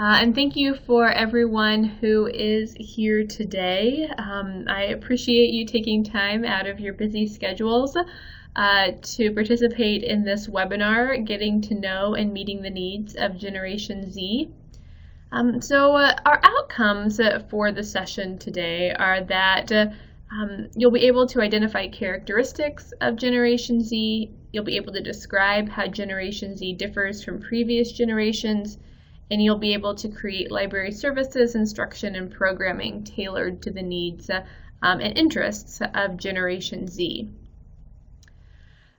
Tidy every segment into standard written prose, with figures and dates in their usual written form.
And thank you for everyone who is here today. I appreciate you taking time out of your busy schedules to participate in this webinar, Getting to Know and Meeting the Needs of Generation Z. Our outcomes for the session today are that you'll be able to identify characteristics of Generation Z, you'll be able to describe how Generation Z differs from previous generations, and you'll be able to create library services, instruction, and programming tailored to the needs and interests of Generation Z.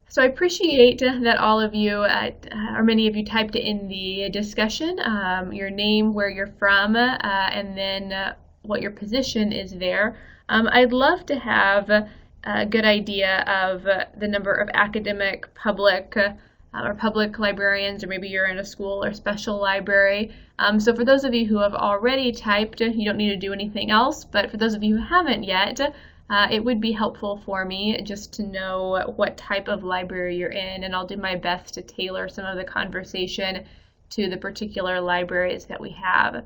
So I appreciate that all of you, or many of you, typed in the discussion your name, where you're from, and then what your position is there. I'd love to have a good idea of the number of academic, public, or public librarians, or maybe you're in a school or special library. So for those of you who have already typed, you don't need to do anything else, but for those of you who haven't yet, it would be helpful for me just to know what type of library you're in, and I'll do my best to tailor some of the conversation to the particular libraries that we have.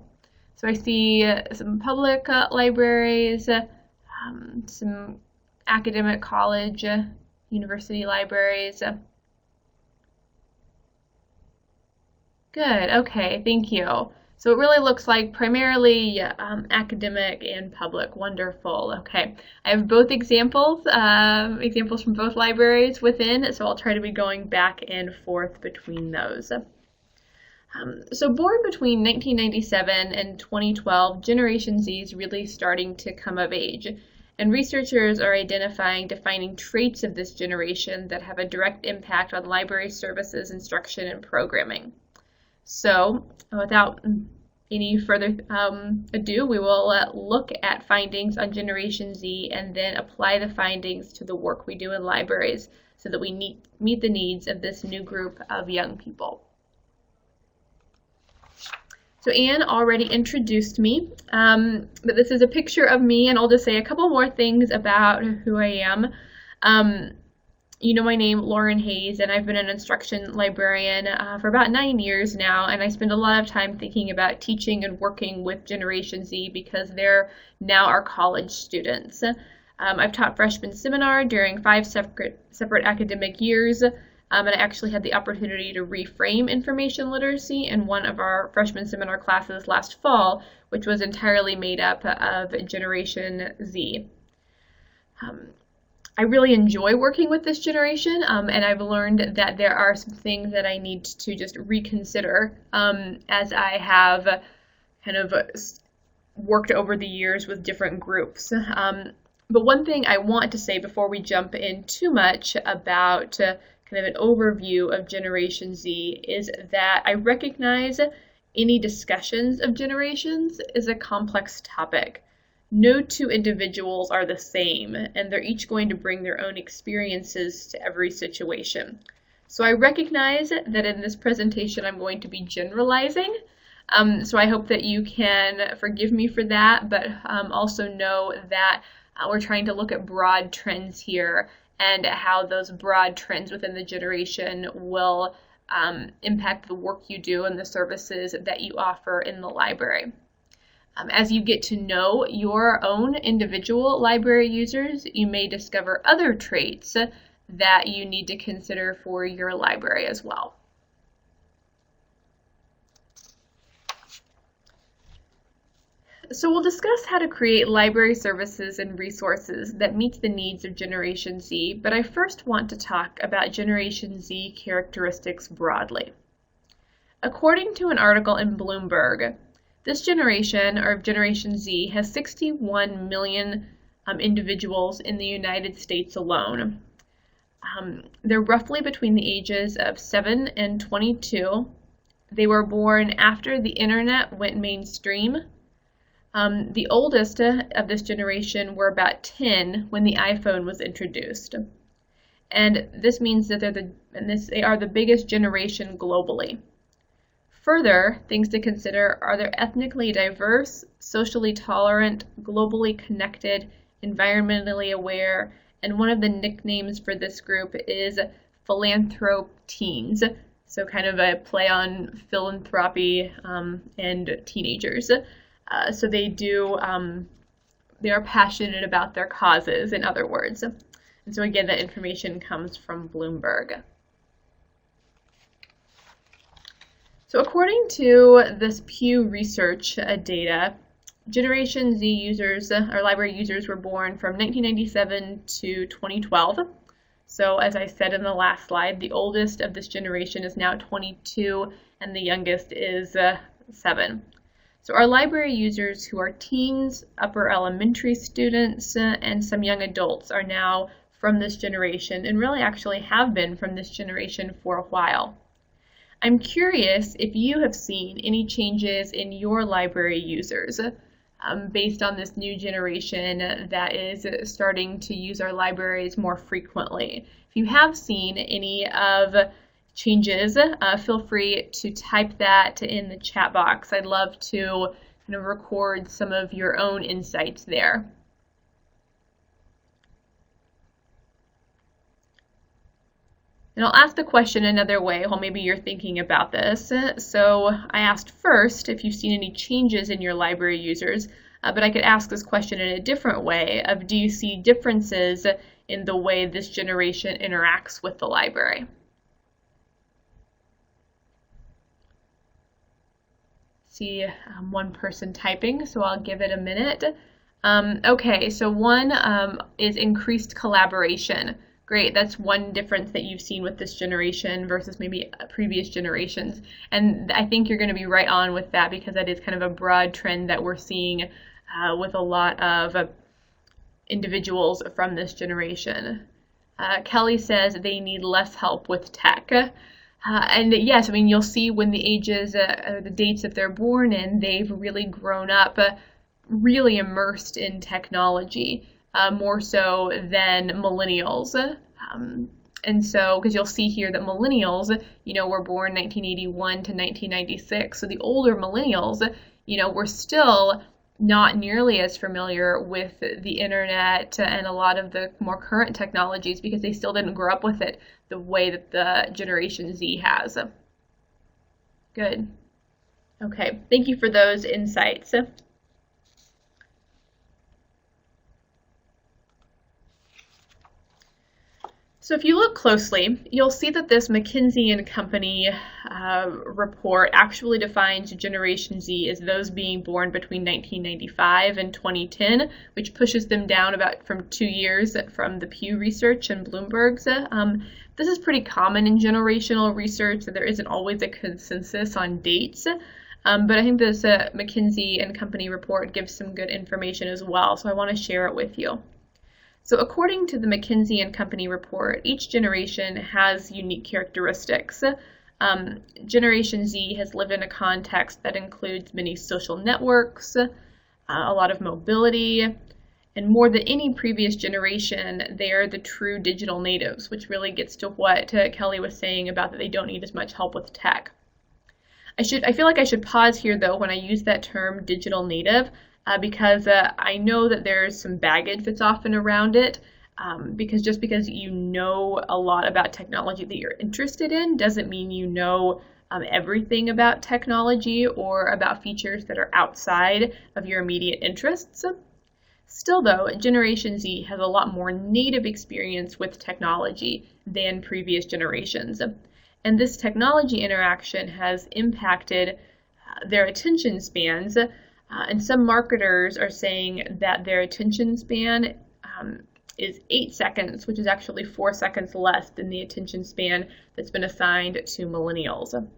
So I see some public libraries, some academic college, university libraries. Good, okay, thank you. So it really looks like primarily academic and public. Wonderful, okay. I have both examples from both libraries within, so I'll try to be going back and forth between those. So born between 1997 and 2012, Generation Z is really starting to come of age, and researchers are identifying defining traits of this generation that have a direct impact on library services, instruction, and programming. So without any further ado, we will look at findings on Generation Z and then apply the findings to the work we do in libraries so that we meet the needs of this new group of young people. So Anne already introduced me, but this is a picture of me, and I'll just say a couple more things about who I am. You know my name, Lauren Hayes, and I've been an instruction librarian for about 9 years now, and I spend a lot of time thinking about teaching and working with Generation Z because they're now our college students. I've taught freshman seminar during 5 separate academic years, and I actually had the opportunity to reframe information literacy in one of our freshman seminar classes last fall, which was entirely made up of Generation Z. I really enjoy working with this generation, and I've learned that there are some things that I need to just reconsider as I have kind of worked over the years with different groups. But one thing I want to say before we jump in too much about kind of an overview of Generation Z is that I recognize any discussions of generations is a complex topic. No two individuals are the same, and they're each going to bring their own experiences to every situation. So I recognize that in this presentation I'm going to be generalizing, so I hope that you can forgive me for that, but also know that we're trying to look at broad trends here and how those broad trends within the generation will impact the work you do and the services that you offer in the library. As you get to know your own individual library users, you may discover other traits that you need to consider for your library as well. So we'll discuss how to create library services and resources that meet the needs of Generation Z, but I first want to talk about Generation Z characteristics broadly. According to an article in Bloomberg, this generation, or Generation Z, has 61 million individuals in the United States alone. They're roughly between the ages of 7 and 22. They were born after the internet went mainstream. The oldest of this generation were about 10 when the iPhone was introduced. And this means that they are the biggest generation globally. Further, things to consider are they're ethnically diverse, socially tolerant, globally connected, environmentally aware, and one of the nicknames for this group is philanthrope teens, So kind of a play on philanthropy and teenagers. So they are passionate about their causes, in other words. And so again, that information comes from Bloomberg. So according to this Pew Research data, Generation Z users, or library users, were born from 1997 to 2012. So as I said in the last slide, the oldest of this generation is now 22 and the youngest is 7. So our library users who are teens, upper elementary students, and some young adults are now from this generation, and really actually have been from this generation for a while. I'm curious if you have seen any changes in your library users based on this new generation that is starting to use our libraries more frequently. If you have seen any of changes, feel free to type that in the chat box. I'd love to kind of record some of your own insights there. And I'll ask the question another way while maybe you're thinking about this. So I asked first if you've seen any changes in your library users, but I could ask this question in a different way of, do you see differences in the way this generation interacts with the library? See one person typing, so I'll give it a minute. Okay, so one is increased collaboration. Great, that's one difference that you've seen with this generation versus maybe previous generations. And I think you're going to be right on with that, because that is kind of a broad trend that we're seeing with a lot of individuals from this generation. Kelly says they need less help with tech. And yes, I mean, you'll see when the ages, the dates that they're born in, they've really grown up, really immersed in technology. More so than millennials. And so, because you'll see here that millennials, were born 1981 to 1996. So the older millennials, were still not nearly as familiar with the internet and a lot of the more current technologies, because they still didn't grow up with it the way that the Generation Z has. Good. Okay, thank you for those insights. So if you look closely, you'll see that this McKinsey & Company report actually defines Generation Z as those being born between 1995 and 2010, which pushes them down from 2 years from the Pew Research and Bloomberg's. This is pretty common in generational research, that there isn't always a consensus on dates. But I think this McKinsey & Company report gives some good information as well, so I want to share it with you. So according to the McKinsey & Company report, each generation has unique characteristics. Generation Z has lived in a context that includes many social networks, a lot of mobility, and more than any previous generation, they are the true digital natives, which really gets to what Kelly was saying about that they don't need as much help with tech. I feel like I should pause here, though, when I use that term digital native, because I know that there's some baggage that's often around it, because just because you know a lot about technology that you're interested in doesn't mean you know everything about technology or about features that are outside of your immediate interests. Still, though, Generation Z has a lot more native experience with technology than previous generations. And this technology interaction has impacted their attention spans. And some marketers are saying that their attention span is 8 seconds, which is actually 4 seconds less than the attention span that's been assigned to millennials.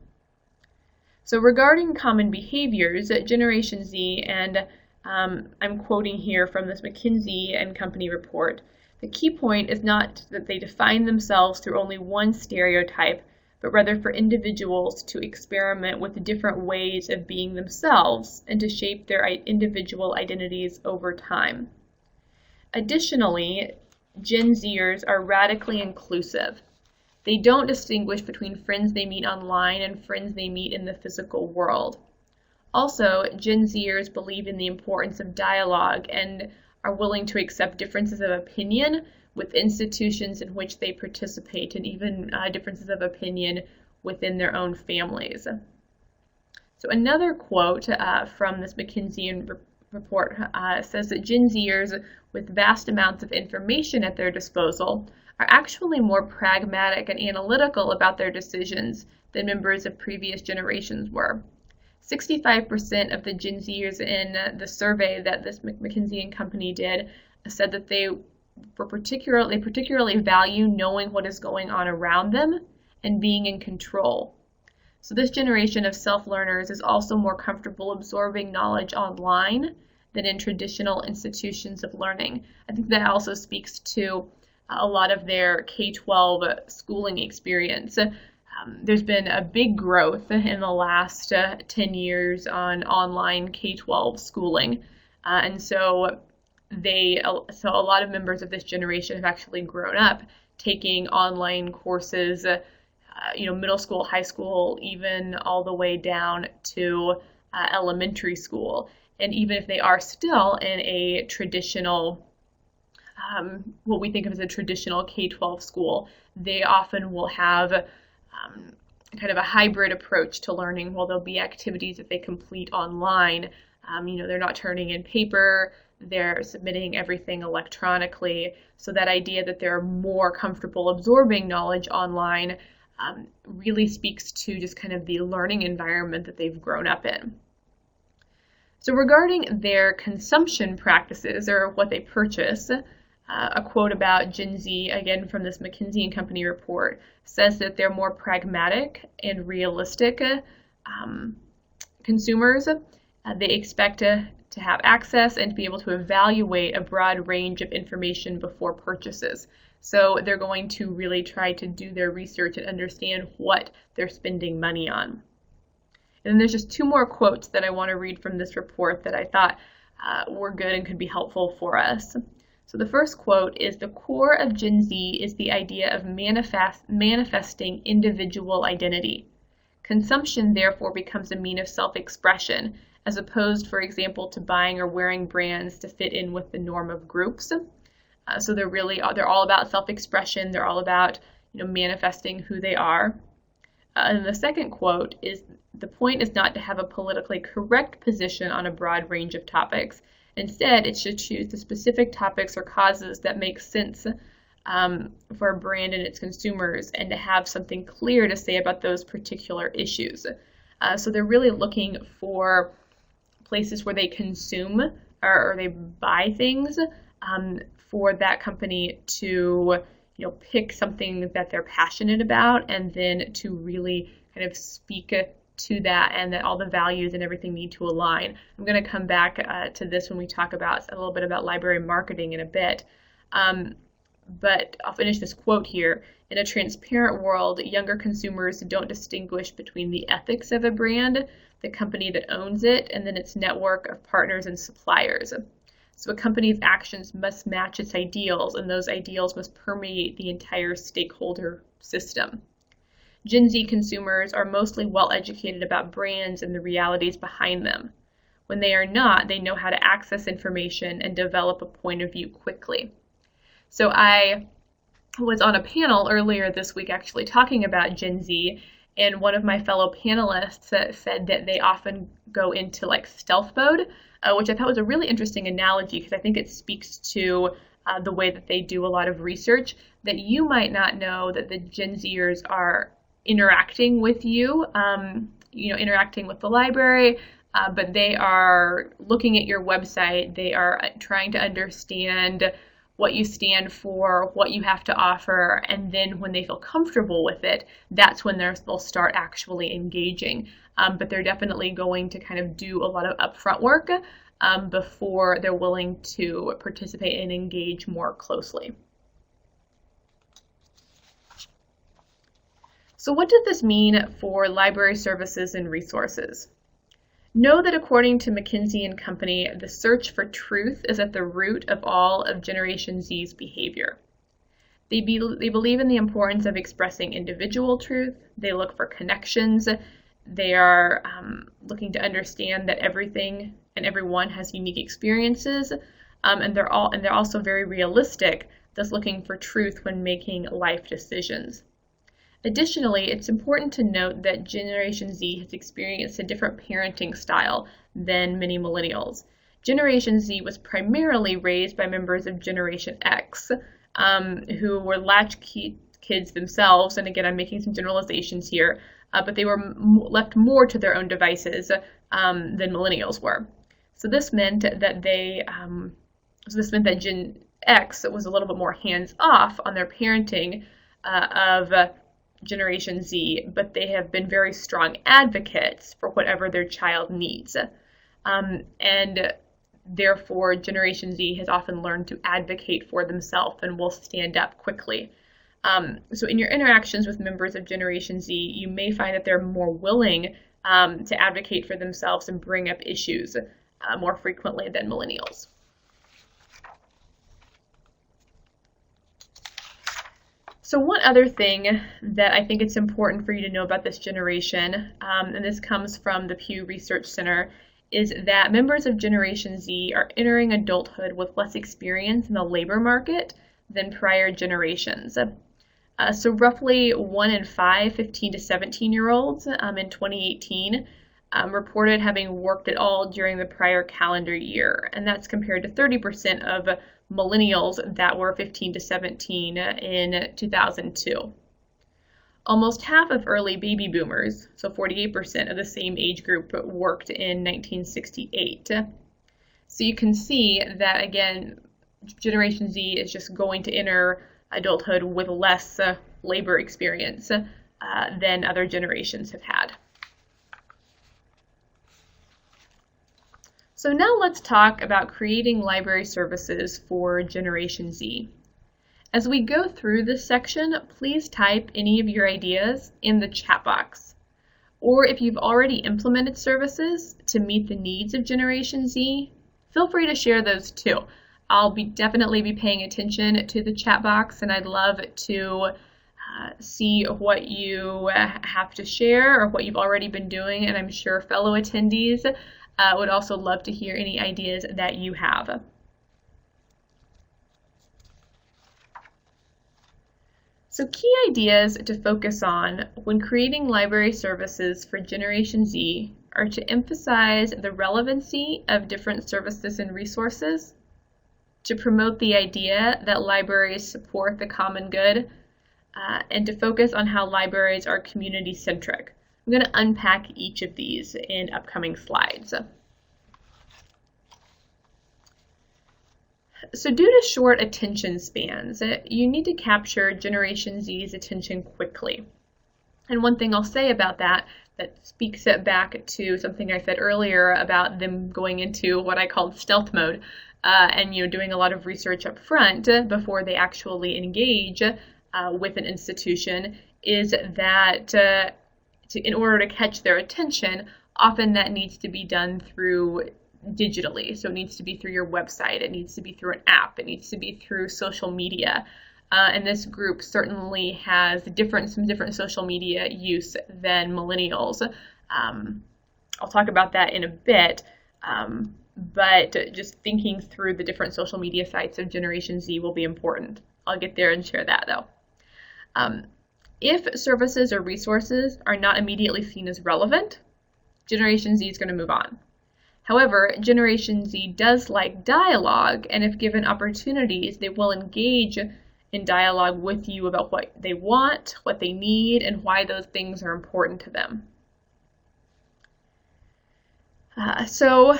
So regarding common behaviors, Generation Z, and I'm quoting here from this McKinsey & Company report, the key point is not that they define themselves through only one stereotype, but rather for individuals to experiment with different ways of being themselves and to shape their individual identities over time. Additionally, Gen Zers are radically inclusive. They don't distinguish between friends they meet online and friends they meet in the physical world. Also, Gen Zers believe in the importance of dialogue and are willing to accept differences of opinion with institutions in which they participate, and even differences of opinion within their own families. So another quote from this McKinsey report says that Gen Zers with vast amounts of information at their disposal are actually more pragmatic and analytical about their decisions than members of previous generations were. 65% of the Gen Zers in the survey that this McKinsey and Company did said that they particularly value knowing what is going on around them and being in control. So this generation of self-learners is also more comfortable absorbing knowledge online than in traditional institutions of learning. I think that also speaks to a lot of their K-12 schooling experience. There's been a big growth in the last 10 years on online K-12 schooling. And so a lot of members of this generation have actually grown up taking online courses, middle school, high school, even all the way down to elementary school. And even if they are still in a traditional, what we think of as a traditional K-12 school, they often will have kind of a hybrid approach to learning. While there'll be activities that they complete online, they're not turning in paper, they're submitting everything electronically. So that idea that they're more comfortable absorbing knowledge online really speaks to just kind of the learning environment that they've grown up in. So regarding their consumption practices, or what they purchase, a quote about Gen Z, again from this McKinsey and Company report, says that they're more pragmatic and realistic consumers. They expect to have access and to be able to evaluate a broad range of information before purchases. So they're going to really try to do their research and understand what they're spending money on. And then there's just two more quotes that I want to read from this report that I thought were good and could be helpful for us. So the first quote is, "The core of Gen Z is the idea of manifesting individual identity. Consumption therefore becomes a mean of self-expression, as opposed, for example, to buying or wearing brands to fit in with the norm of groups." So they're all about self-expression. They're all about manifesting who they are. And the second quote is, "The point is not to have a politically correct position on a broad range of topics. Instead, it should choose the specific topics or causes that make sense for a brand and its consumers, and to have something clear to say about those particular issues." So they're really looking for places where they consume or they buy things for that company to pick something that they're passionate about, and then to really kind of speak to that, and that all the values and everything need to align. I'm going to come back to this when we talk about a little bit about library marketing in a bit. But I'll finish this quote here. "In a transparent world, younger consumers don't distinguish between the ethics of a brand, the company that owns it, and then its network of partners and suppliers. So a company's actions must match its ideals, and those ideals must permeate the entire stakeholder system. Gen Z consumers are mostly well educated about brands and the realities behind them. When they are not, they know how to access information and develop a point of view quickly." So I was on a panel earlier this week actually talking about Gen Z, and one of my fellow panelists said that they often go into like stealth mode, which I thought was a really interesting analogy, because I think it speaks to the way that they do a lot of research, that you might not know that the Gen Zers are interacting with you, interacting with the library, but they are looking at your website. They are trying to understand what you stand for, what you have to offer, and then when they feel comfortable with it, that's when they'll start actually engaging. But they're definitely going to kind of do a lot of upfront work before they're willing to participate and engage more closely. So what does this mean for library services and resources? Know that according to McKinsey and Company, the search for truth is at the root of all of Generation Z's behavior. They believe in the importance of expressing individual truth. They look for connections. They are looking to understand that everything and everyone has unique experiences, and they're also very realistic, thus looking for truth when making life decisions. Additionally, it's important to note that Generation Z has experienced a different parenting style than many millennials. Generation Z was primarily raised by members of Generation X, who were latchkey kids themselves, and again, I'm making some generalizations here, but they were left more to their own devices than millennials were. So this meant that Gen X was a little bit more hands-off on their parenting of Generation Z, but they have been very strong advocates for whatever their child needs. And therefore, Generation Z has often learned to advocate for themselves and will stand up quickly. So in your interactions with members of Generation Z, you may find that they're more willing to advocate for themselves and bring up issues more frequently than millennials. So one other thing that I think it's important for you to know about this generation, and this comes from the Pew Research Center, is that members of Generation Z are entering adulthood with less experience in the labor market than prior generations. So roughly 1 in 5 15 to 17-year-olds in 2018 reported having worked at all during the prior calendar year, and that's compared to 30% of millennials that were 15 to 17 in 2002. Almost half of early baby boomers, so 48% of the same age group, worked in 1968. So you can see that, again, Generation Z is just going to enter adulthood with less labor experience than other generations have had. So now let's talk about creating library services for Generation Z. As we go through this section, please type any of your ideas in the chat box. Or if you've already implemented services to meet the needs of Generation Z, feel free to share those too. I'll definitely be paying attention to the chat box, and I'd love to see what you have to share or what you've already been doing, and I'm sure fellow attendees would also love to hear any ideas that you have. So key ideas to focus on when creating library services for Generation Z are to emphasize the relevancy of different services and resources, to promote the idea that libraries support the common good, and to focus on how libraries are community-centric. I'm going to unpack each of these in upcoming slides. So due to short attention spans, you need to capture Generation Z's attention quickly. And one thing I'll say about that speaks it back to something I said earlier about them going into what I called stealth mode, and doing a lot of research up front before they actually engage with an institution, is that in order to catch their attention, often that needs to be done through digitally. So it needs to be through your website, it needs to be through an app, it needs to be through social media. And this group certainly has some different social media use than millennials. I'll talk about that in a bit, but just thinking through the different social media sites of Generation Z will be important. I'll get there and share that though. If services or resources are not immediately seen as relevant, Generation Z is going to move on. However, Generation Z does like dialogue, and if given opportunities, they will engage in dialogue with you about what they want, what they need, and why those things are important to them. So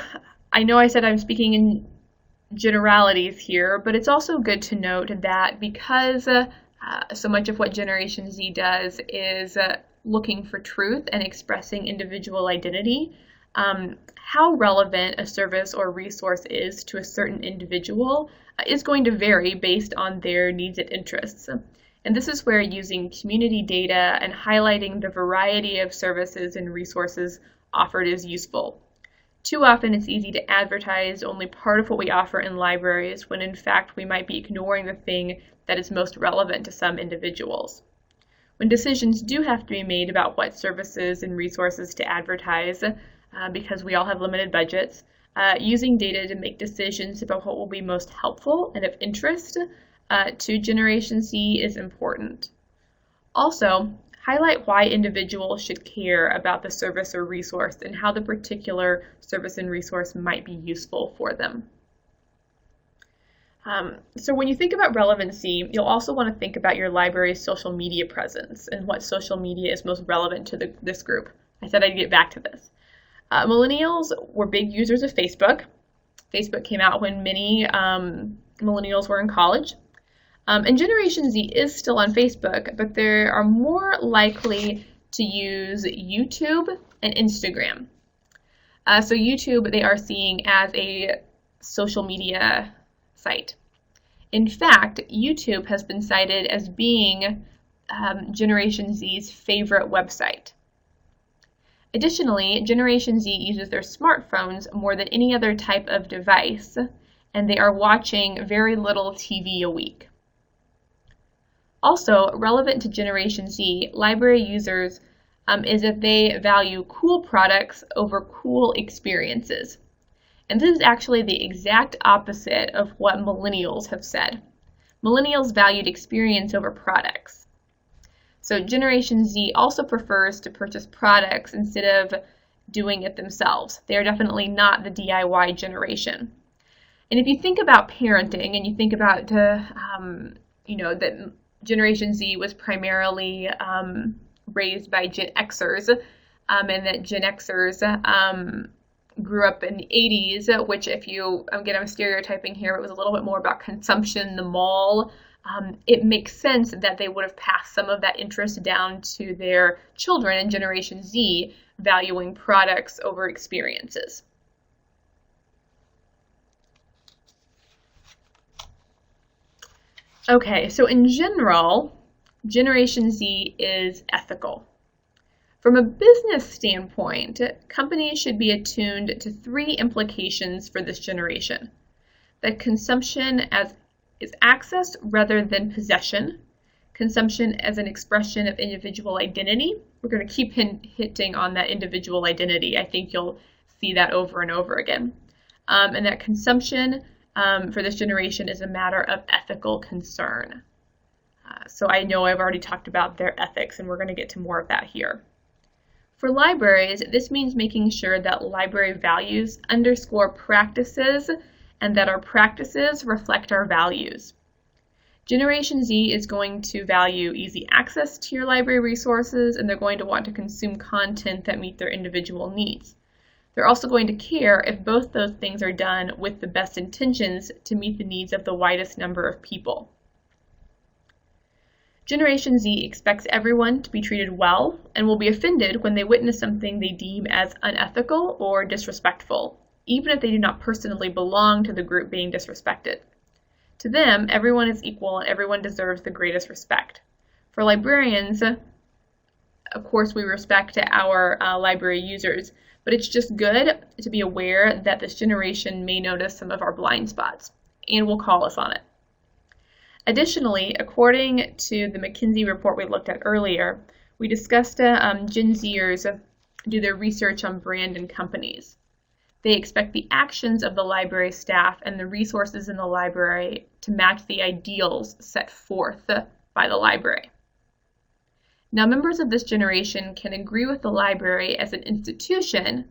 I know I said I'm speaking in generalities here, but it's also good to note that because so much of what Generation Z does is looking for truth and expressing individual identity, how relevant a service or resource is to a certain individual is going to vary based on their needs and interests. And this is where using community data and highlighting the variety of services and resources offered is useful. Too often it's easy to advertise only part of what we offer in libraries when in fact we might be ignoring the thing that is most relevant to some individuals. When decisions do have to be made about what services and resources to advertise, because we all have limited budgets, using data to make decisions about what will be most helpful and of interest to Generation Z is important. Also, highlight why individuals should care about the service or resource and how the particular service and resource might be useful for them. So when you think about relevancy, you'll also want to think about your library's social media presence and what social media is most relevant to this group. I said I'd get back to this. Millennials were big users of Facebook. Facebook came out when many millennials were in college. And Generation Z is still on Facebook, but they are more likely to use YouTube and Instagram. So YouTube they are seeing as a social media site. In fact, YouTube has been cited as being Generation Z's favorite website. Additionally, Generation Z uses their smartphones more than any other type of device, and they are watching very little TV a week. Also, relevant to Generation Z, library users is that they value cool products over cool experiences. And this is actually the exact opposite of what millennials have said. Millennials valued experience over products. So Generation Z also prefers to purchase products instead of doing it themselves. They are definitely not the DIY generation. And if you think about parenting and you think about that Generation Z was primarily raised by Gen Xers, and that Gen Xers grew up in the 80s, which if you, again, I'm stereotyping here, it was a little bit more about consumption, the mall. It makes sense that they would have passed some of that interest down to their children in Generation Z, valuing products over experiences. Okay, so in general, Generation Z is ethical. From a business standpoint, companies should be attuned to three implications for this generation. That consumption is access rather than possession, consumption as an expression of individual identity. We're going to keep hitting on that individual identity. I think you'll see that over and over again. And that consumption for this generation is a matter of ethical concern. So I know I've already talked about their ethics, and we're going to get to more of that here. For libraries, this means making sure that library values underscore practices and that our practices reflect our values. Generation Z is going to value easy access to your library resources, and they're going to want to consume content that meet their individual needs. They're also going to care if both those things are done with the best intentions to meet the needs of the widest number of people. Generation Z expects everyone to be treated well and will be offended when they witness something they deem as unethical or disrespectful, even if they do not personally belong to the group being disrespected. To them, everyone is equal and everyone deserves the greatest respect. For librarians, of course, we respect our library users, but it's just good to be aware that this generation may notice some of our blind spots and will call us on it. Additionally, according to the McKinsey report we looked at earlier, we discussed Gen Zers do their research on brand and companies. They expect the actions of the library staff and the resources in the library to match the ideals set forth by the library. Now, members of this generation can agree with the library as an institution,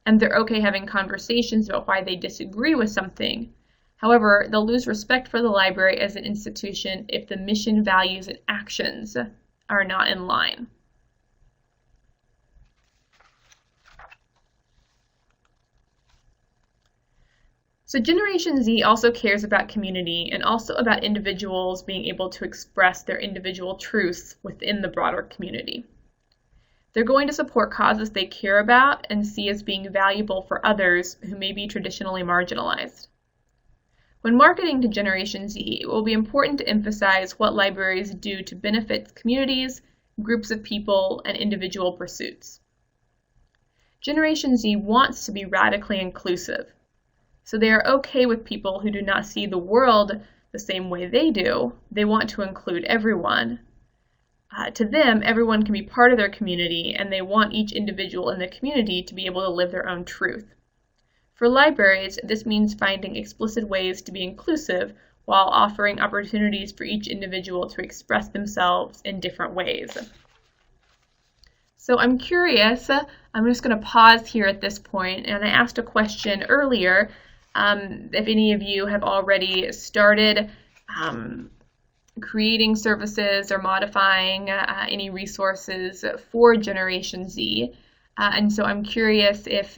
and they're okay having conversations about why they disagree with something. However, they'll lose respect for the library as an institution if the mission, values, and actions are not in line. So Generation Z also cares about community and also about individuals being able to express their individual truths within the broader community. They're going to support causes they care about and see as being valuable for others who may be traditionally marginalized. When marketing to Generation Z, it will be important to emphasize what libraries do to benefit communities, groups of people, and individual pursuits. Generation Z wants to be radically inclusive, so they are okay with people who do not see the world the same way they do. They want to include everyone. To them, everyone can be part of their community, and they want each individual in the community to be able to live their own truth. For libraries, this means finding explicit ways to be inclusive while offering opportunities for each individual to express themselves in different ways. So I'm curious, I'm just going to pause here at this point, and I asked a question earlier, if any of you have already started creating services or modifying any resources for Generation Z. And so I'm curious if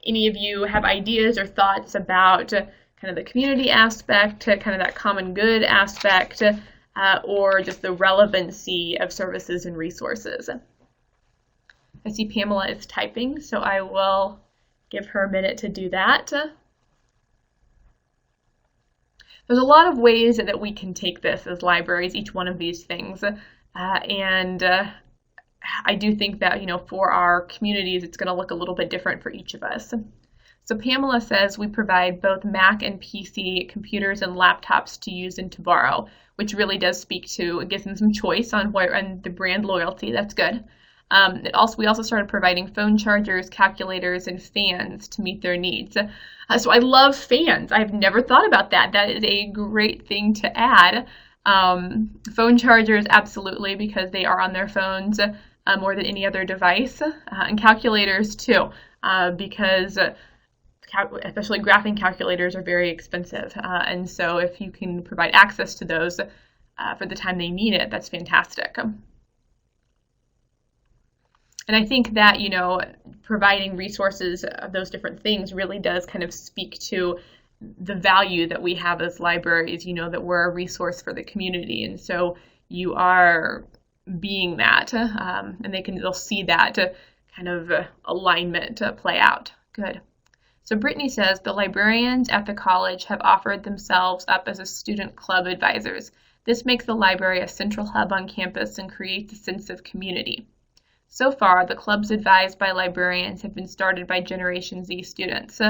any of you have ideas or thoughts about kind of the community aspect, kind of that common good aspect, or just the relevancy of services and resources. I see Pamela is typing, so I will give her a minute to do that. There's a lot of ways that we can take this as libraries, each one of these things, and I do think that, for our communities, it's going to look a little bit different for each of us. So Pamela says we provide both Mac and PC computers and laptops to use and to borrow, which really does speak to, it gives them some choice on and the brand loyalty. That's good. We also started providing phone chargers, calculators, and fans to meet their needs. So I love fans. I've never thought about that. That is a great thing to add. Phone chargers, absolutely, because they are on their phones more than any other device, and calculators too, because especially graphing calculators are very expensive, and so if you can provide access to those for the time they need it, that's fantastic. And I think that, providing resources of those different things really does kind of speak to the value that we have as libraries, that we're a resource for the community. And so you are being that, and they'll see that kind of alignment play out. Good. So Brittany says the librarians at the college have offered themselves up as a student club advisors. This makes the library a central hub on campus and creates a sense of community. So far, the clubs advised by librarians have been started by Generation Z students.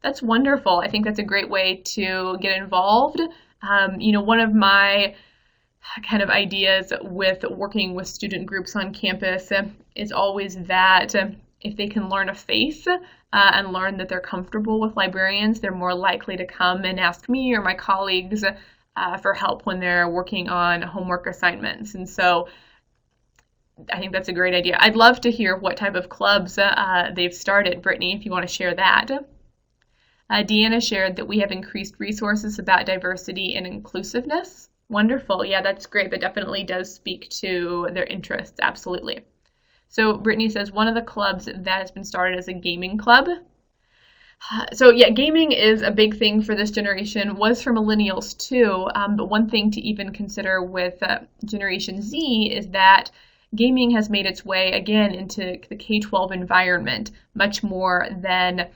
That's wonderful. I think that's a great way to get involved. One of my kind of ideas with working with student groups on campus is always that if they can learn a face and learn that they're comfortable with librarians, they're more likely to come and ask me or my colleagues for help when they're working on homework assignments. And so I think that's a great idea. I'd love to hear what type of clubs they've started, Brittany, if you want to share that. Deanna shared that we have increased resources about diversity and inclusiveness. Wonderful. Yeah, that's great. That definitely does speak to their interests. Absolutely. So Brittany says one of the clubs that has been started is a gaming club. So yeah, gaming is a big thing for this generation, was for millennials too. But one thing to even consider with Generation Z is that gaming has made its way again into the K-12 environment much more than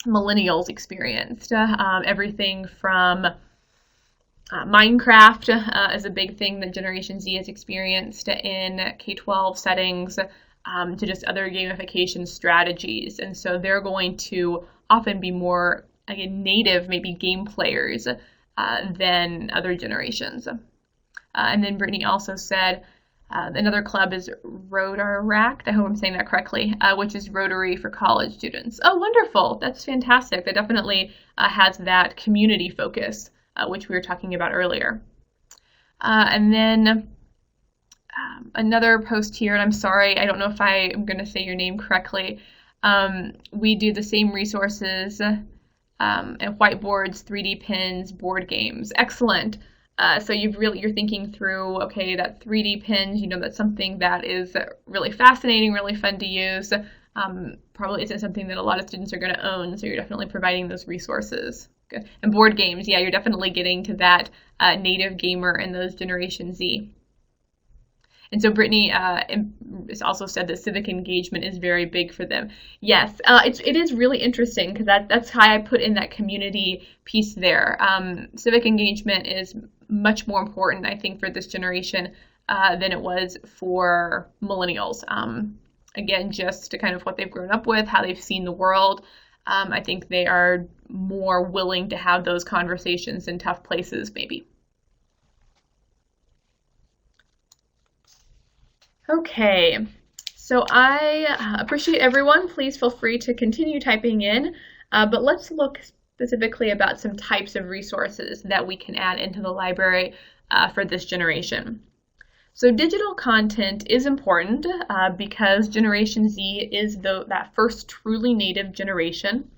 millennials experienced. Everything from Minecraft is a big thing that Generation Z has experienced in K-12 settings, to just other gamification strategies. And so they're going to often be more, again, native, maybe game players than other generations. And then Brittany also said, another club is Rotaract, I hope I'm saying that correctly, which is Rotary for college students. Oh, wonderful. That's fantastic. That definitely has that community focus, which we were talking about earlier. And then another post here, and I'm sorry, I don't know if I am going to say your name correctly. We do the same resources and whiteboards, 3D pins, board games. Excellent. So you're thinking through, okay, that 3D pins, that's something that is really fascinating, really fun to use. Probably isn't something that a lot of students are going to own, so you're definitely providing those resources. Good. And board games, yeah, you're definitely getting to that native gamer and those Generation Z. And so Brittany has also said that civic engagement is very big for them. Yes, it is really interesting because that's how I put in that community piece there. Civic engagement is much more important, I think, for this generation than it was for millennials. Again, just to kind of what they've grown up with, how they've seen the world. I think they are more willing to have those conversations in tough places, maybe. Okay, so I appreciate everyone. Please feel free to continue typing in, but let's look specifically about some types of resources that we can add into the library for this generation. So digital content is important because Generation Z is that first truly native generation.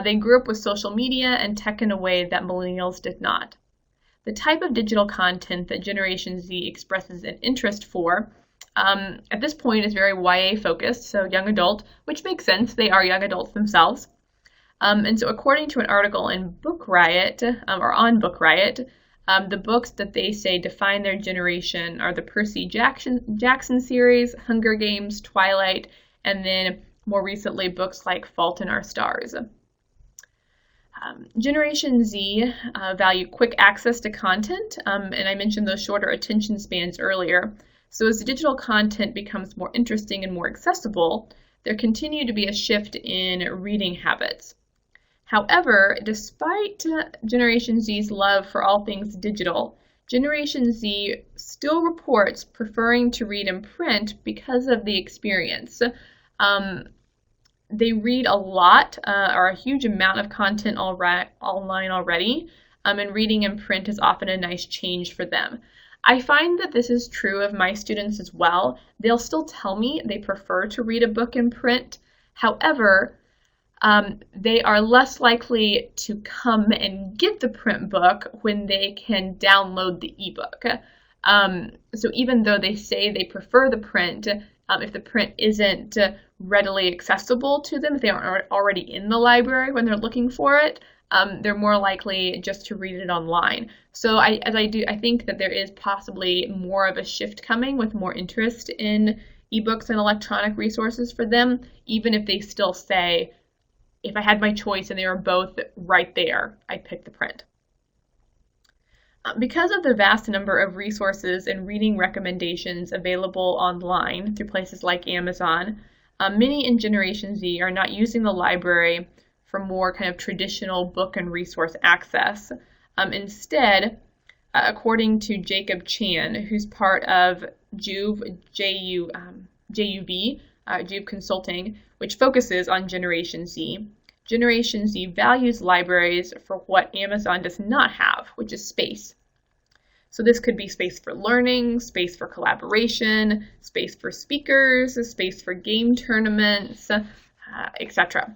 They grew up with social media and tech in a way that millennials did not. The type of digital content that Generation Z expresses an interest for at this point is very YA focused, so young adult, which makes sense. They are young adults themselves. And so according to an article in Book Riot, or on Book Riot, the books that they say define their generation are the Percy Jackson series, Hunger Games, Twilight, and then more recently books like Fault in Our Stars. Generation Z value quick access to content, and I mentioned those shorter attention spans earlier. So as digital content becomes more interesting and more accessible, there continue to be a shift in reading habits. However, despite Generation Z's love for all things digital, Generation Z still reports preferring to read in print because of the experience. They read a lot, or a huge amount of content online already, and reading in print is often a nice change for them. I find that this is true of my students as well. They'll still tell me they prefer to read a book in print. However, they are less likely to come and get the print book when they can download the ebook. So even though they say they prefer the print, if the print isn't readily accessible to them, if they aren't already in the library when they're looking for it, they're more likely just to read it online. So I think that there is possibly more of a shift coming with more interest in ebooks and electronic resources for them, even if they still say, if I had my choice and they were both right there, I'd pick the print. Because of the vast number of resources and reading recommendations available online through places like Amazon, many in Generation Z are not using the library for more kind of traditional book and resource access. Instead, according to Jacob Chan, who's part of Juve Consulting, which focuses on Generation Z, Generation Z values libraries for what Amazon does not have, which is space. So this could be space for learning, space for collaboration, space for speakers, space for game tournaments, etc.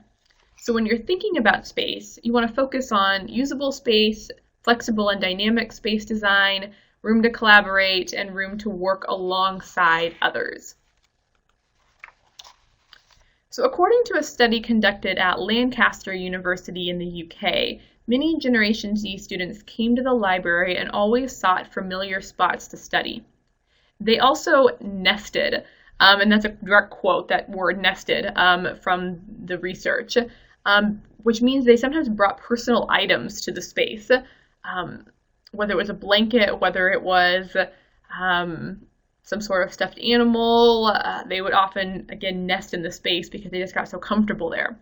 So when you're thinking about space, you want to focus on usable space, flexible and dynamic space design, room to collaborate, and room to work alongside others. So according to a study conducted at Lancaster University in the UK, many Generation Z students came to the library and always sought familiar spots to study. They also nested, and that's a direct quote, that word nested, from the research, which means they sometimes brought personal items to the space, whether it was a blanket, whether it was some sort of stuffed animal. They would often, again, nest in the space because they just got so comfortable there.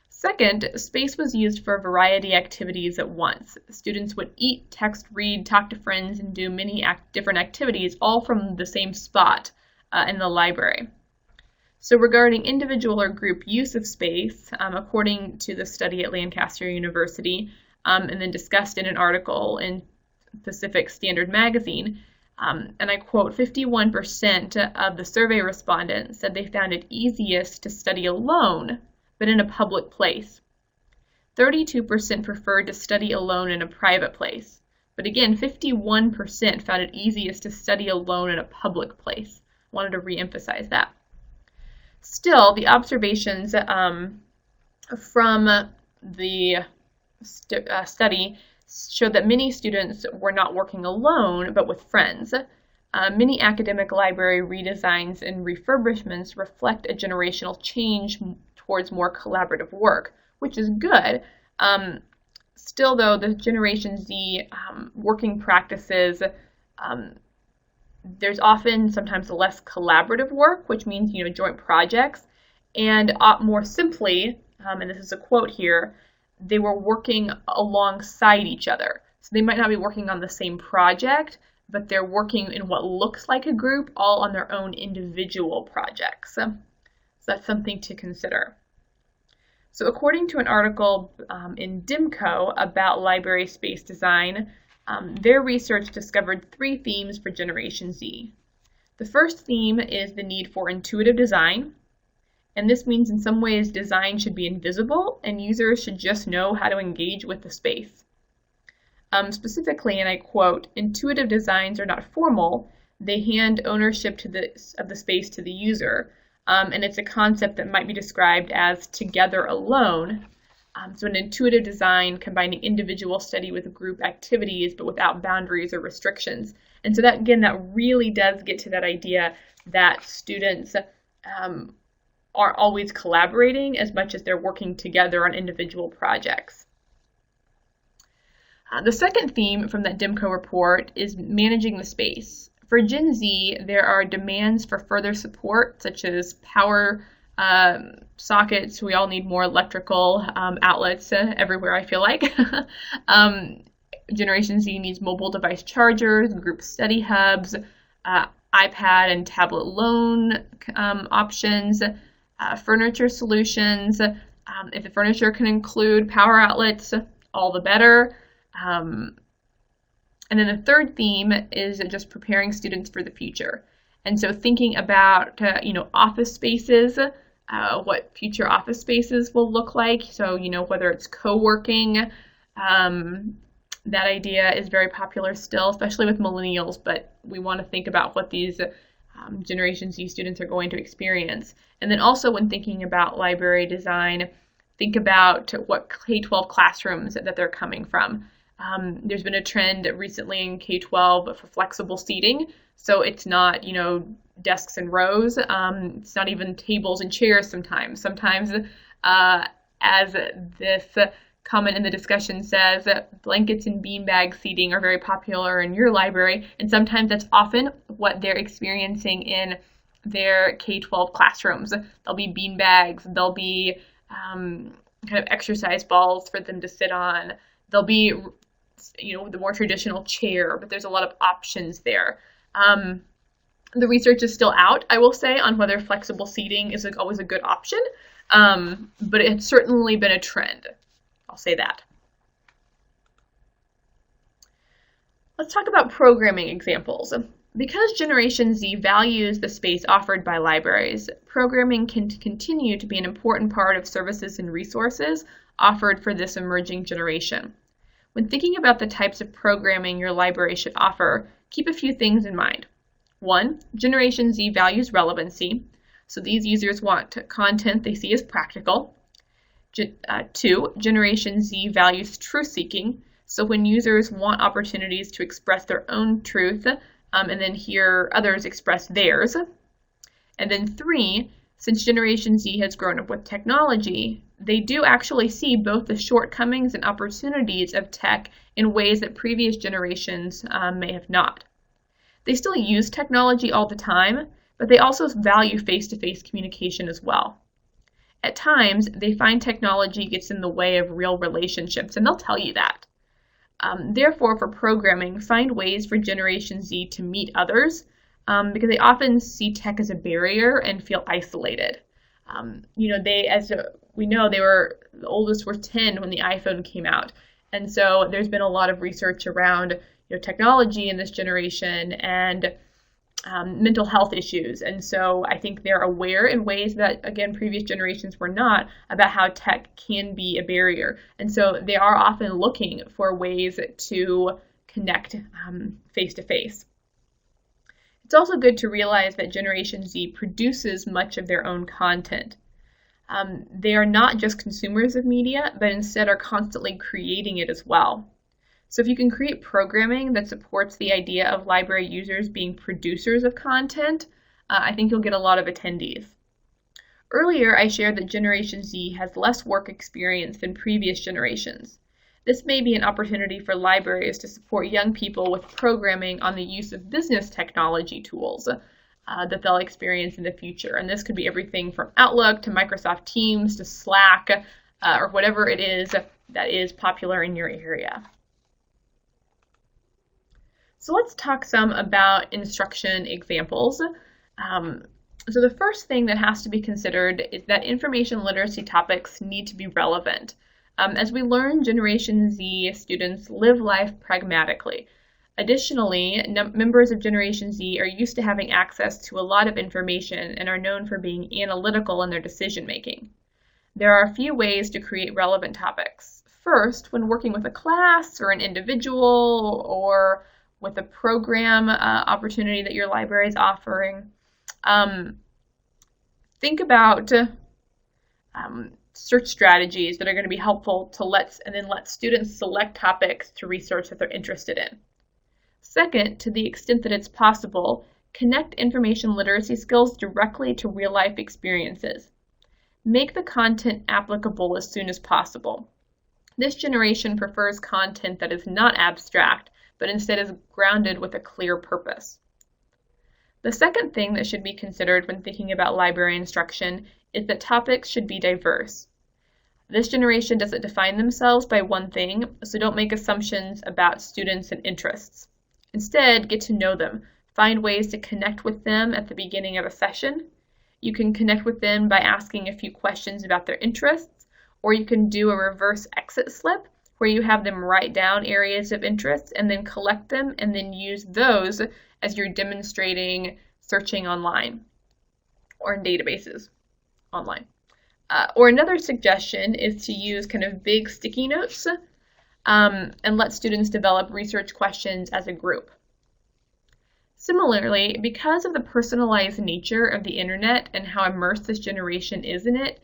Second, space was used for a variety of activities at once. Students would eat, text, read, talk to friends, and do many different activities, all from the same spot in the library. So regarding individual or group use of space, according to the study at Lancaster University, and then discussed in an article in Pacific Standard Magazine, and I quote, 51% of the survey respondents said they found it easiest to study alone, but in a public place. 32% preferred to study alone in a private place. But again, 51% found it easiest to study alone in a public place. I wanted to reemphasize that. Still, the observations from the study showed that many students were not working alone, but with friends. Many academic library redesigns and refurbishments reflect a generational change towards more collaborative work, which is good. Still, though, the Generation Z working practices, there's often sometimes less collaborative work, which means joint projects, and more simply, and this is a quote here, they were working alongside each other. So they might not be working on the same project, but they're working in what looks like a group, all on their own individual projects. So that's something to consider. So according to an article in DIMCO about library space design, Their research discovered 3 themes for Generation Z. The first theme is the need for intuitive design, and this means in some ways design should be invisible and users should just know how to engage with the space. Specifically, and I quote, "Intuitive designs are not formal, they hand ownership of the space to the user," and it's a concept that might be described as together alone. So an intuitive design combining individual study with group activities, but without boundaries or restrictions. And so that, again, that really does get to that idea that students are always collaborating as much as they're working together on individual projects. The second theme from that DIMCO report is managing the space. For Gen Z, there are demands for further support, such as power sockets. We all need more electrical outlets everywhere, I feel like. Generation Z needs mobile device chargers, group study hubs, iPad and tablet loan options, furniture solutions. If the furniture can include power outlets, all the better. And then the third theme is just preparing students for the future. And so thinking about, office spaces, what future office spaces will look like. So, whether it's co-working, that idea is very popular still, especially with millennials, but we want to think about what these Generation Z students are going to experience. And then also when thinking about library design, think about what K-12 classrooms that they're coming from. There's been a trend recently in K-12 for flexible seating. So it's not, desks and rows. It's not even tables and chairs sometimes. Sometimes, as this comment in the discussion says, blankets and beanbag seating are very popular in your library. And sometimes that's often what they're experiencing in their K-12 classrooms. There'll be beanbags. There'll be kind of exercise balls for them to sit on. There'll be the more traditional chair, but there's a lot of options there. The research is still out, I will say, on whether flexible seating is always a good option, but it's certainly been a trend. I'll say that. Let's talk about programming examples. Because Generation Z values the space offered by libraries, programming can continue to be an important part of services and resources offered for this emerging generation. When thinking about the types of programming your library should offer, keep a few things in mind. 1, Generation Z values relevancy, so these users want content they see as practical. 2, Generation Z values truth-seeking, so when users want opportunities to express their own truth and then hear others express theirs. And then 3, since Generation Z has grown up with technology, they do actually see both the shortcomings and opportunities of tech in ways that previous generations may have not. They still use technology all the time, but they also value face-to-face communication as well. At times, they find technology gets in the way of real relationships, and they'll tell you that. Therefore, for programming, find ways for Generation Z to meet others because they often see tech as a barrier and feel isolated. The oldest were 10 when the iPhone came out. And so there's been a lot of research around technology in this generation and mental health issues. And so I think they're aware in ways that, again, previous generations were not, about how tech can be a barrier. And so they are often looking for ways to connect face-to-face. It's also good to realize that Generation Z produces much of their own content. They are not just consumers of media, but instead are constantly creating it as well. So if you can create programming that supports the idea of library users being producers of content, I think you'll get a lot of attendees. Earlier, I shared that Generation Z has less work experience than previous generations. This may be an opportunity for libraries to support young people with programming on the use of business technology tools that they'll experience in the future. And this could be everything from Outlook to Microsoft Teams to Slack or whatever it is that is popular in your area. So let's talk some about instruction examples. So the first thing that has to be considered is that information literacy topics need to be relevant. As we learn, Generation Z students live life pragmatically. Additionally, members of Generation Z are used to having access to a lot of information and are known for being analytical in their decision making. There are a few ways to create relevant topics. First, when working with a class or an individual or with a program opportunity that your library is offering, think about search strategies that are going to be helpful to let students select topics to research that they're interested in. Second, to the extent that it's possible, connect information literacy skills directly to real-life experiences. Make the content applicable as soon as possible. This generation prefers content that is not abstract, but instead is grounded with a clear purpose. The second thing that should be considered when thinking about library instruction is that topics should be diverse. This generation doesn't define themselves by one thing, so don't make assumptions about students and interests. Instead, get to know them. Find ways to connect with them at the beginning of a session. You can connect with them by asking a few questions about their interests, or you can do a reverse exit slip where you have them write down areas of interest and then collect them and then use those as you're demonstrating searching online or in databases online. Or another suggestion is to use kind of big sticky notes and let students develop research questions as a group. Similarly, because of the personalized nature of the internet and how immersed this generation is in it,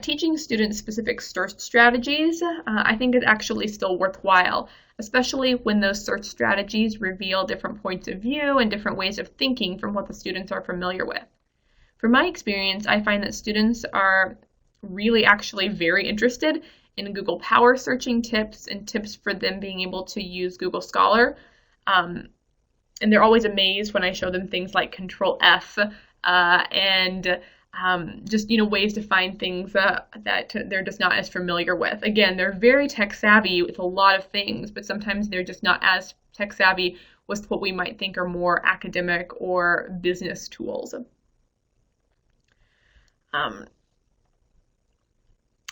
teaching students specific search strategies I think is actually still worthwhile, especially when those search strategies reveal different points of view and different ways of thinking from what the students are familiar with. From my experience, I find that students are really actually very interested in Google Power searching tips and tips for them being able to use Google Scholar. And they're always amazed when I show them things like Control F and just ways to find things that they're just not as familiar with. Again, they're very tech savvy with a lot of things, but sometimes they're just not as tech savvy with what we might think are more academic or business tools.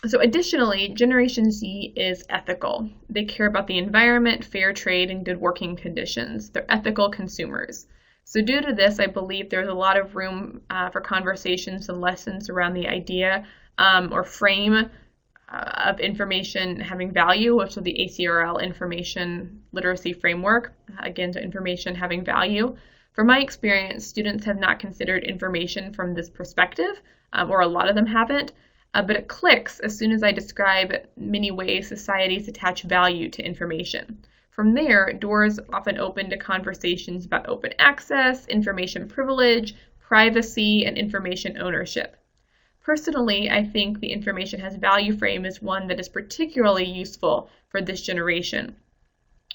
So additionally, Generation Z is ethical. They care about the environment, fair trade, and good working conditions. They're ethical consumers. So due to this, I believe there's a lot of room for conversations and lessons around the idea or frame of information having value, which is the ACRL Information Literacy Framework. Again, so information having value. From my experience, students have not considered information from this perspective, or a lot of them haven't. But it clicks as soon as I describe many ways societies attach value to information. From there, doors often open to conversations about open access, information privilege, privacy, and information ownership. Personally, I think the information has value frame is one that is particularly useful for this generation.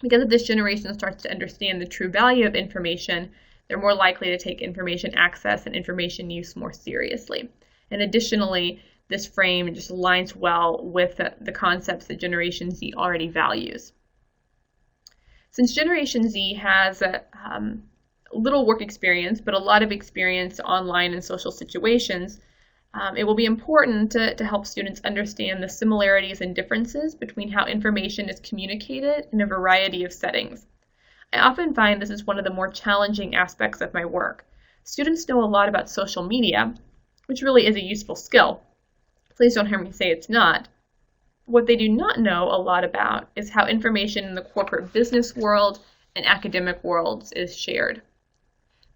Because if this generation starts to understand the true value of information, they're more likely to take information access and information use more seriously. And additionally, this frame just aligns well with the concepts that Generation Z already values. Since Generation Z has little work experience, but a lot of experience online and social situations, it will be important to help students understand the similarities and differences between how information is communicated in a variety of settings. I often find this is one of the more challenging aspects of my work. Students know a lot about social media, which really is a useful skill. Please don't hear me say it's not. What they do not know a lot about is how information in the corporate business world and academic worlds is shared.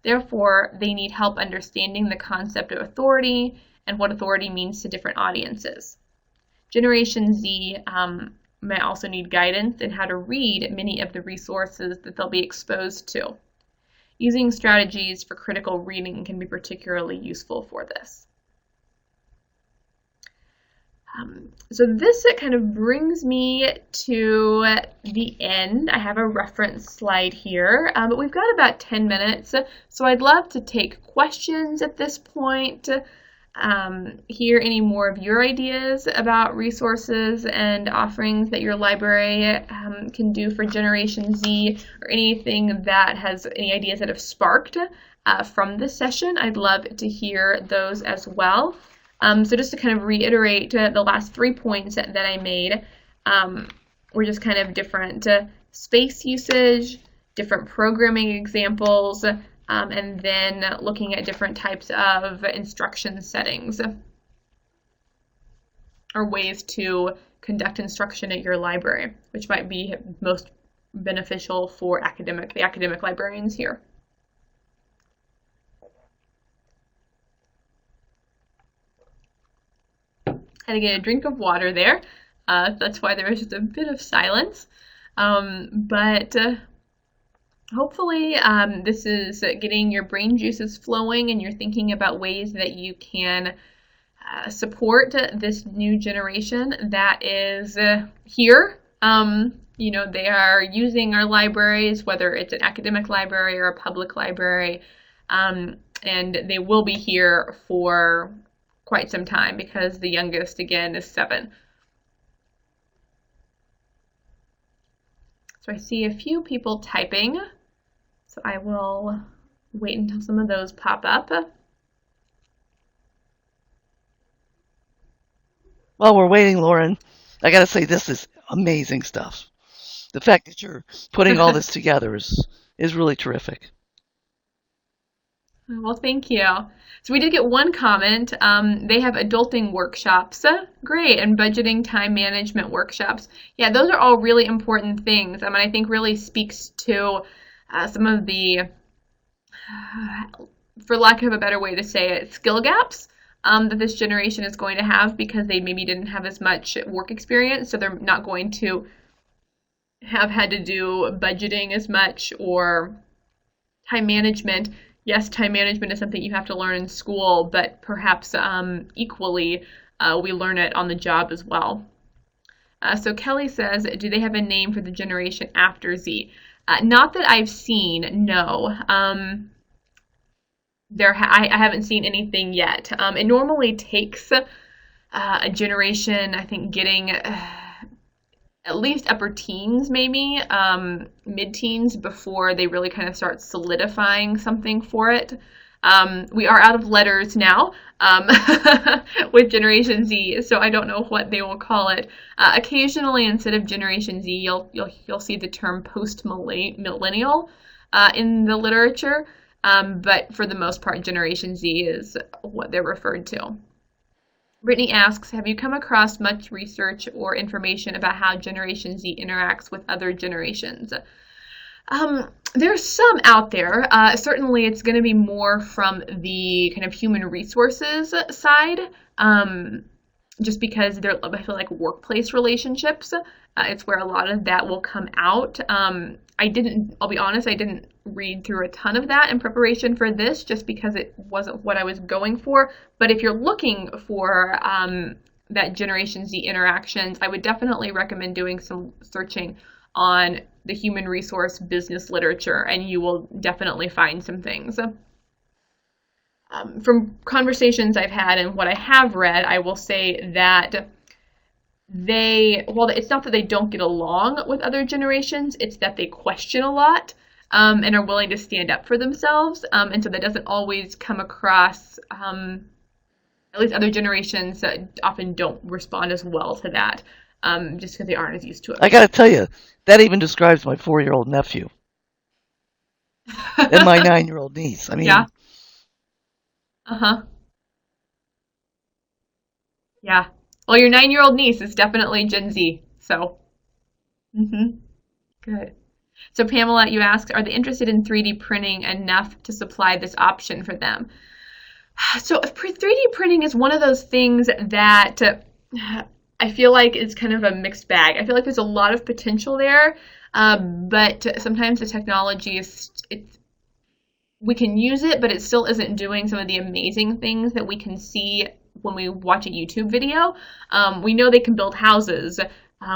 Therefore, they need help understanding the concept of authority and what authority means to different audiences. Generation Z may also need guidance in how to read many of the resources that they'll be exposed to. Using strategies for critical reading can be particularly useful for this. So this kind of brings me to the end. I have a reference slide here, but we've got about 10 minutes, so I'd love to take questions at this point, hear any more of your ideas about resources and offerings that your library can do for Generation Z, or anything that has any ideas that have sparked from this session. I'd love to hear those as well. So just to kind of reiterate the last 3 points that I made, were just kind of different space usage, different programming examples, and then looking at different types of instruction settings or ways to conduct instruction at your library, which might be most beneficial for the academic librarians here. Had to get a drink of water there. That's why there was just a bit of silence. But hopefully this is getting your brain juices flowing and you're thinking about ways that you can support this new generation that is here. They are using our libraries, whether it's an academic library or a public library, and they will be here for quite some time because the youngest, again, is 7. So I see a few people typing, so I will wait until some of those pop up. While we're waiting, Lauren, I got to say this is amazing stuff. The fact that you're putting all this together is really terrific. Well, thank you. So we did get one comment. They have adulting workshops. Great. And budgeting time management workshops. Yeah, those are all really important things. I think really speaks to some of the, for lack of a better way to say it, skill gaps that this generation is going to have because they maybe didn't have as much work experience. So they're not going to have had to do budgeting as much or time management. Yes, time management is something you have to learn in school, but perhaps equally we learn it on the job as well. So Kelly says, do they have a name for the generation after Z? Not that I've seen, no. I haven't seen anything yet. It normally takes a generation, I think, getting at least upper teens, maybe mid-teens, before they really kind of start solidifying something for it. We are out of letters now with Generation Z, so I don't know what they will call it. Occasionally, instead of Generation Z, you'll see the term post-millennial in the literature, but for the most part, Generation Z is what they're referred to. Brittany asks, have you come across much research or information about how Generation Z interacts with other generations? There's some out there. Certainly it's going to be more from the kind of human resources side, just because I feel like workplace relationships, it's where a lot of that will come out. I'll be honest, I didn't read through a ton of that in preparation for this just because it wasn't what I was going for. But if you're looking for that Generation Z interactions, I would definitely recommend doing some searching on the human resource business literature, and you will definitely find some things. From conversations I've had and what I have read, I will say that it's not that they don't get along with other generations, it's that they question a lot and are willing to stand up for themselves. And so that doesn't always come across, at least other generations often don't respond as well to that, just because they aren't as used to it. I got to tell you, that even describes my 4-year-old nephew and my 9-year-old niece. Yeah. Yeah. Well, your 9-year-old niece is definitely Gen Z, so. Good. So Pamela, you asked, are they interested in 3D printing enough to supply this option for them? So 3D printing is one of those things that I feel like is kind of a mixed bag. I feel like there's a lot of potential there, but sometimes the technology we can use it, but it still isn't doing some of the amazing things that we can see when we watch a YouTube video. We know they can build houses.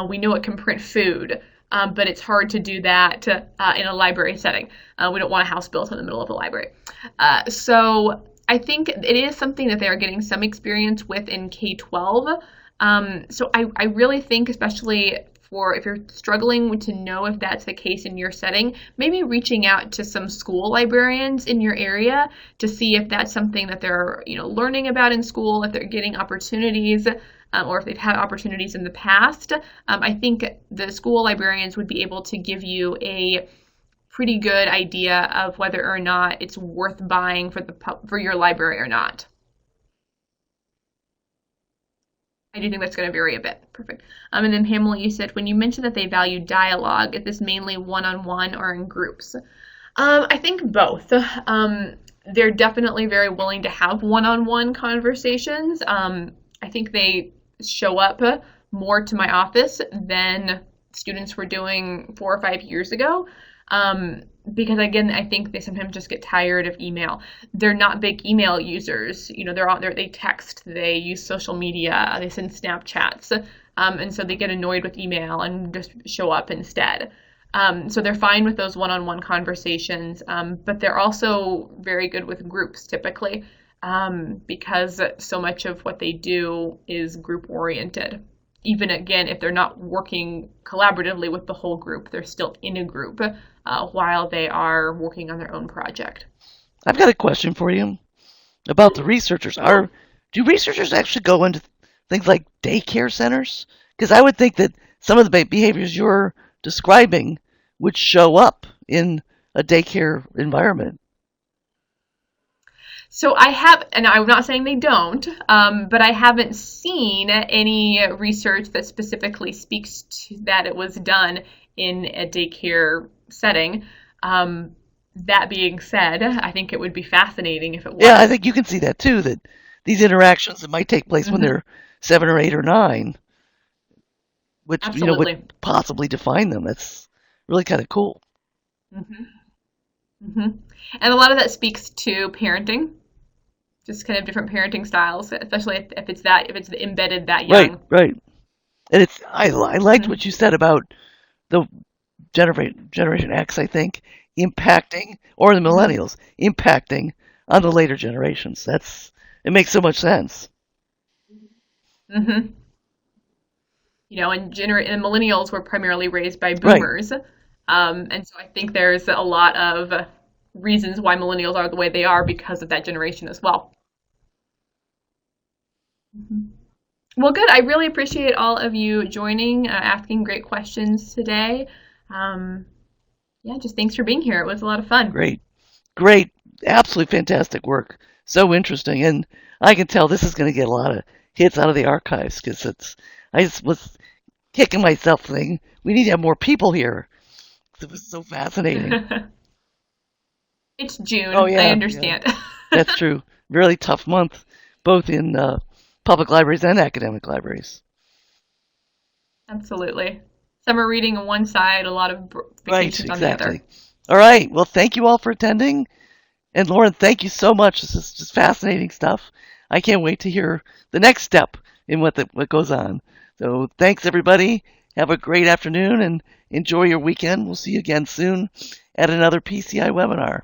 We know it can print food, but it's hard to do that in a library setting. We don't want a house built in the middle of a library. So I think it is something that they are getting some experience with in K-12. So I really think, especially if you're struggling to know if that's the case in your setting, maybe reaching out to some school librarians in your area to see if that's something that they're, learning about in school, if they're getting opportunities, or if they've had opportunities in the past. I think the school librarians would be able to give you a pretty good idea of whether or not it's worth buying for your library or not. I do think that's going to vary a bit. Perfect. And then Pamela, you said when you mentioned that they value dialogue, is this mainly one-on-one or in groups? I think both. They're definitely very willing to have one-on-one conversations. I think they show up more to my office than students were doing 4 or 5 years ago. Because again, I think they sometimes just get tired of email. They're not big email users. They're out there, they text, they use social media, they send Snapchats. And so they get annoyed with email and just show up instead. So they're fine with those one-on-one conversations, but they're also very good with groups typically, because so much of what they do is group oriented. Even again, if they're not working collaboratively with the whole group, they're still in a group while they are working on their own project. I've got a question for you about the researchers. Do researchers actually go into things like daycare centers? Because I would think that some of the behaviors you're describing would show up in a daycare environment. So I have, and I'm not saying they don't, but I haven't seen any research that specifically speaks to that it was done in a daycare setting. That being said, I think it would be fascinating if it was. Yeah, I think you can see that too, that these interactions that might take place when they're 7 or 8 or 9, which would possibly define them. That's really kind of cool. And a lot of that speaks to parenting, just kind of different parenting styles, especially if it's embedded that young. Right. And I liked what you said about the Generation X, I think, impacting, or the millennials, impacting on the later generations. It makes so much sense. And millennials were primarily raised by boomers. Right. And so I think there's a lot of reasons why millennials are the way they are because of that generation as well. Well, good. I really appreciate all of you joining, asking great questions today. Just thanks for being here. It was a lot of fun. Great. Absolutely fantastic work. So interesting. And I can tell this is going to get a lot of hits out of the archives because I just was kicking myself thinking we need to have more people here. It was so fascinating. It's June. Oh, yeah, I understand. Yeah. That's true. Really tough month, both in public libraries and academic libraries. Absolutely. Summer reading on one side, a lot of vacations on the other. All right. Well, thank you all for attending. And Lauren, thank you so much. This is just fascinating stuff. I can't wait to hear the next step in what goes on. So thanks, everybody. Have a great afternoon and enjoy your weekend. We'll see you again soon at another PCI webinar.